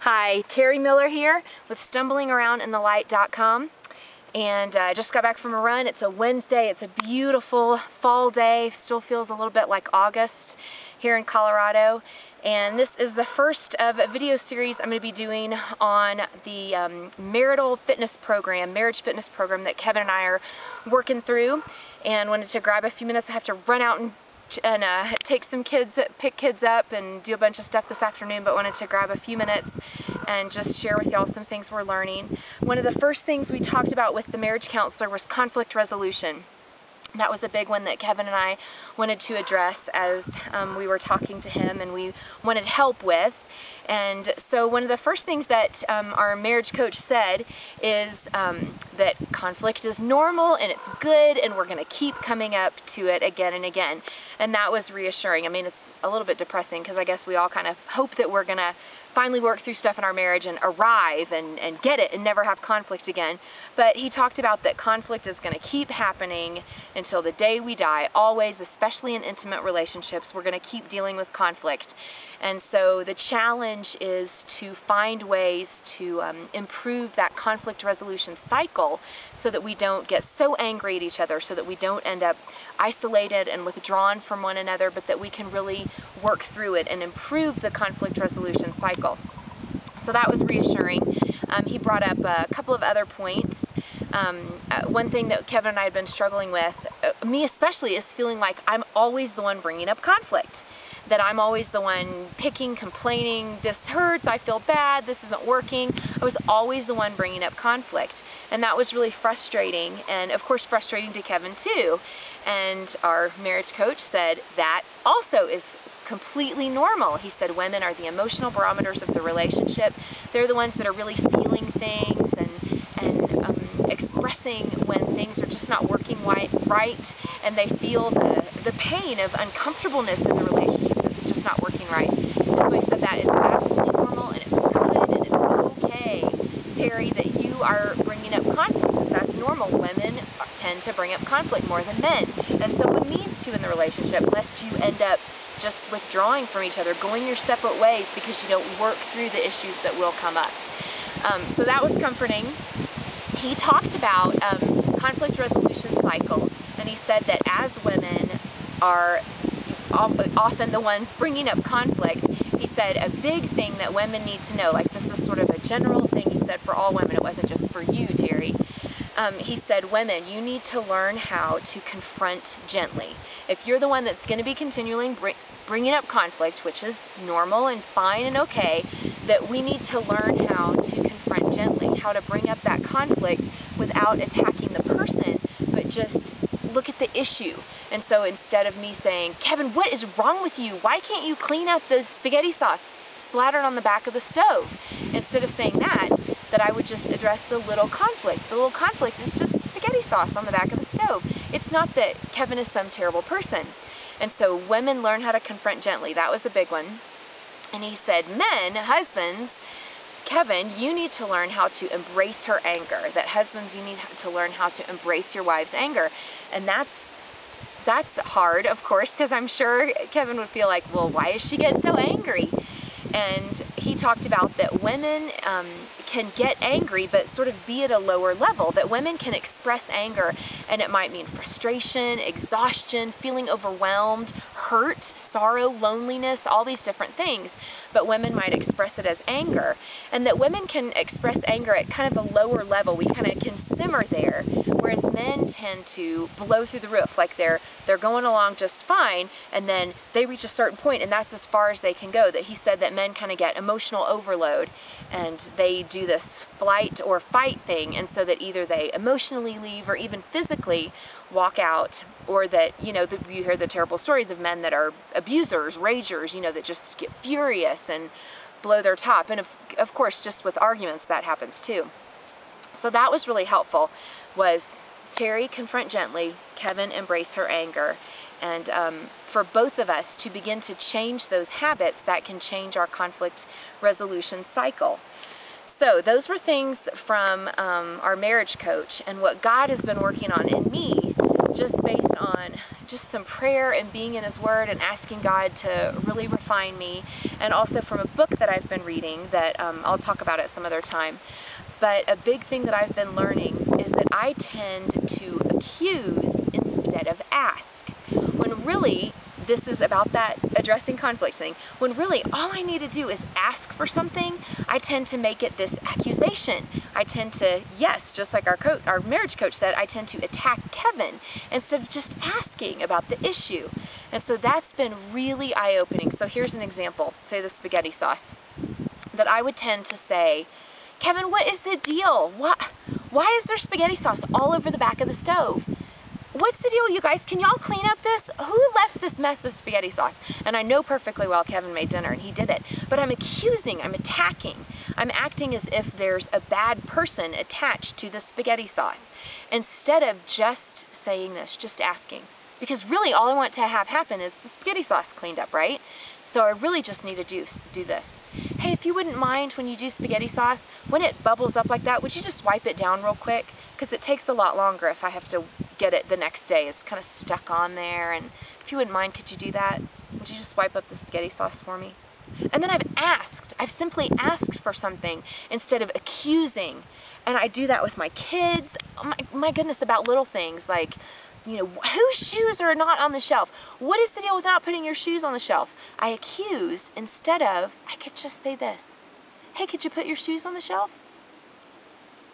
Hi, Teri Miller here with StumblingAroundInTheLight.com, and I just got back from a run. It's a Wednesday. It's a beautiful fall day. Still feels a little bit like August here in Colorado. And this is the first of a video series I'm going to be doing on the marital fitness program, marriage fitness program that Kevin and I are working through. And wanted to grab a few minutes. I have to run out and take some kids, pick kids up and do a bunch of stuff this afternoon, but wanted to grab a few minutes and just share with y'all some things we're learning. One of the first things we talked about with the marriage counselor was conflict resolution. That was a big one that Kevin and I wanted to address as we were talking to him and we wanted help with. And so one of the first things that our marriage coach said is that conflict is normal and it's good and we're going to keep coming up to it again and again. And that was reassuring. I mean, it's a little bit depressing because I guess we all kind of hope that we're going to finally work through stuff in our marriage and arrive and get it and never have conflict again. But he talked about that conflict is going to keep happening until the day we die, always, especially in intimate relationships. We're going to keep dealing with conflict. And so the challenge is to find ways to improve that conflict resolution cycle so that we don't get so angry at each other, so that we don't end up isolated and withdrawn from one another, but that we can really work through it and improve the conflict resolution cycle. So that was reassuring. He brought up a couple of other points. One thing that Kevin and I had been struggling with, me especially, is feeling like I'm always the one bringing up conflict. That I'm always the one picking, complaining, this hurts, I feel bad, this isn't working. I was always the one bringing up conflict. And that was really frustrating, and of course frustrating to Kevin too. And our marriage coach said that also is completely normal. He said women are the emotional barometers of the relationship. They're the ones that are really feeling things and expressing when things are just not working right, and they feel the pain of uncomfortableness in the relationship that's just not working right. And so he said that is absolutely normal, and it's good, and it's okay, Teri, that you are bringing up conflict. That's normal. Women tend to bring up conflict more than men, and someone needs to in the relationship, lest you end up just withdrawing from each other, going your separate ways because you don't work through the issues that will come up. So that was comforting. He talked about conflict resolution cycle, and he said that as women are often the ones bringing up conflict, he said a big thing that women need to know, like this is sort of a general thing he said for all women, it wasn't just for you, Teri. He said, women, you need to learn how to confront gently. If you're the one that's going to be continually bringing up conflict, which is normal and fine and okay, that we need to learn how to confront gently, how to bring up that conflict without attacking the person, but just look at the issue. And so instead of me saying, Kevin, what is wrong with you? Why can't you clean up the spaghetti sauce splattered on the back of the stove? Instead of saying that I would just address the little conflict. The little conflict is just spaghetti sauce on the back of the stove. It's not that Kevin is some terrible person. And so women learn how to confront gently. That was a big one. And he said, men, husbands, Kevin, you need to learn how to embrace her anger. That husbands, you need to learn how to embrace your wife's anger. And that's hard, of course, because I'm sure Kevin would feel like, well, why is she getting so angry? And he talked about that women can get angry, but sort of be at a lower level, that women can express anger, and it might mean frustration, exhaustion, feeling overwhelmed, hurt, sorrow, loneliness, all these different things, but women might express it as anger, and that women can express anger at kind of a lower level. We kind of can simmer there, whereas men tend to blow through the roof, like they're going along just fine, and then they reach a certain point, and that's as far as they can go. That he said that men kind of get emotional overload, and they do this flight or fight thing, and so that either they emotionally leave or even physically walk out, or that, you know, you hear the terrible stories of men that are abusers, ragers, you know, that just get furious and blow their top. And of course, just with arguments, that happens too. So that was really helpful, was Teri, confront gently, Kevin, embrace her anger. And for both of us to begin to change those habits, that can change our conflict resolution cycle. So those were things from our marriage coach, and what God has been working on in me, just based on just some prayer and being in His Word and asking God to really refine me, and also from a book that I've been reading that I'll talk about at some other time. But a big thing that I've been learning is that I tend to accuse instead of ask, when really this is about that addressing conflict thing. When really all I need to do is ask for something, I tend to make it this accusation. I tend to, yes, just like our marriage coach said, I tend to attack Kevin instead of just asking about the issue. And so that's been really eye-opening. So here's an example, say the spaghetti sauce, that I would tend to say, Kevin, what is the deal? Why is there spaghetti sauce all over the back of the stove? What's the deal, you guys? Can y'all clean up this? Who left this mess of spaghetti sauce? And I know perfectly well Kevin made dinner and he did it, but I'm accusing, I'm attacking. I'm acting as if there's a bad person attached to the spaghetti sauce, instead of just saying this, just asking. Because really all I want to have happen is the spaghetti sauce cleaned up, right? So I really just need to do this. Hey, if you wouldn't mind when you do spaghetti sauce, when it bubbles up like that, would you just wipe it down real quick? Because it takes a lot longer if I have to get it the next day. It's kind of stuck on there, and if you wouldn't mind, could you do that? Would you just wipe up the spaghetti sauce for me? And then I've simply asked for something instead of accusing. And I do that with my kids. My goodness, about little things like, you know, whose shoes are not on the shelf? What is the deal with not putting your shoes on the shelf? I accused instead of, I could just say this. Hey, could you put your shoes on the shelf?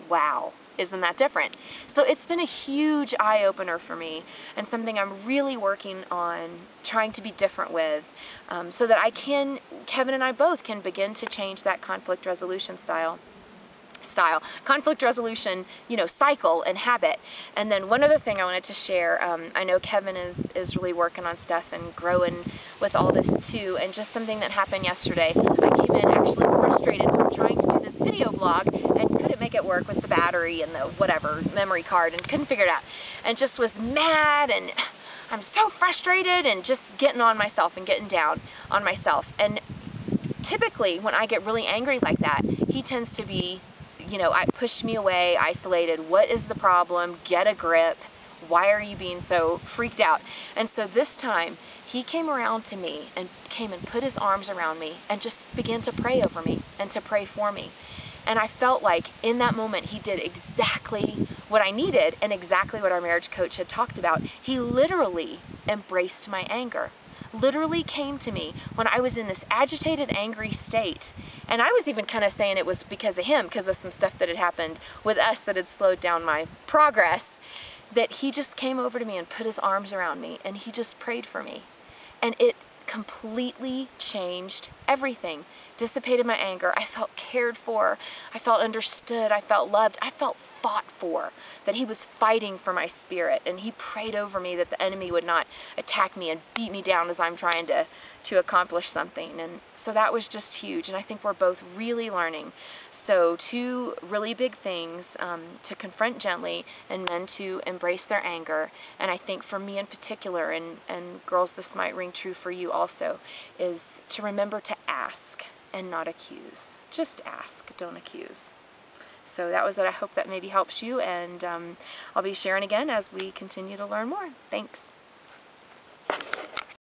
Wow, isn't that different? So it's been a huge eye-opener for me, and something I'm really working on trying to be different with, so that Kevin and I both can begin to change that conflict resolution conflict resolution, you know, cycle and habit. And then one other thing I wanted to share, I know Kevin is really working on stuff and growing with all this too, and just something that happened yesterday. I came in actually frustrated from trying to do this video blog and couldn't make it work with the battery and the whatever memory card, and couldn't figure it out, and just was mad, and I'm so frustrated and just getting on myself and getting down on myself. And typically when I get really angry like that, he tends to be, you know, push me away, isolated. What is the problem? Get a grip. Why are you being so freaked out? And so this time he came around to me and came and put his arms around me and just began to pray over me and to pray for me. And I felt like in that moment he did exactly what I needed and exactly what our marriage coach had talked about. He literally embraced my anger. Literally came to me when I was in this agitated, angry state. And I was even kind of saying it was because of him, because of some stuff that had happened with us that had slowed down my progress, that he just came over to me and put his arms around me and he just prayed for me. And it completely changed everything. Dissipated my anger. I felt cared for. I felt understood. I felt loved. I felt fought for, that he was fighting for my spirit, and he prayed over me that the enemy would not attack me and beat me down as I'm trying to accomplish something. And so that was just huge, and I think we're both really learning. So two really big things, to confront gently and men to embrace their anger. And I think for me in particular, and girls, this might ring true for you also, is to remember to ask and not accuse. Just ask, don't accuse. So that was it. I hope that maybe helps you, and I'll be sharing again as we continue to learn more. Thanks.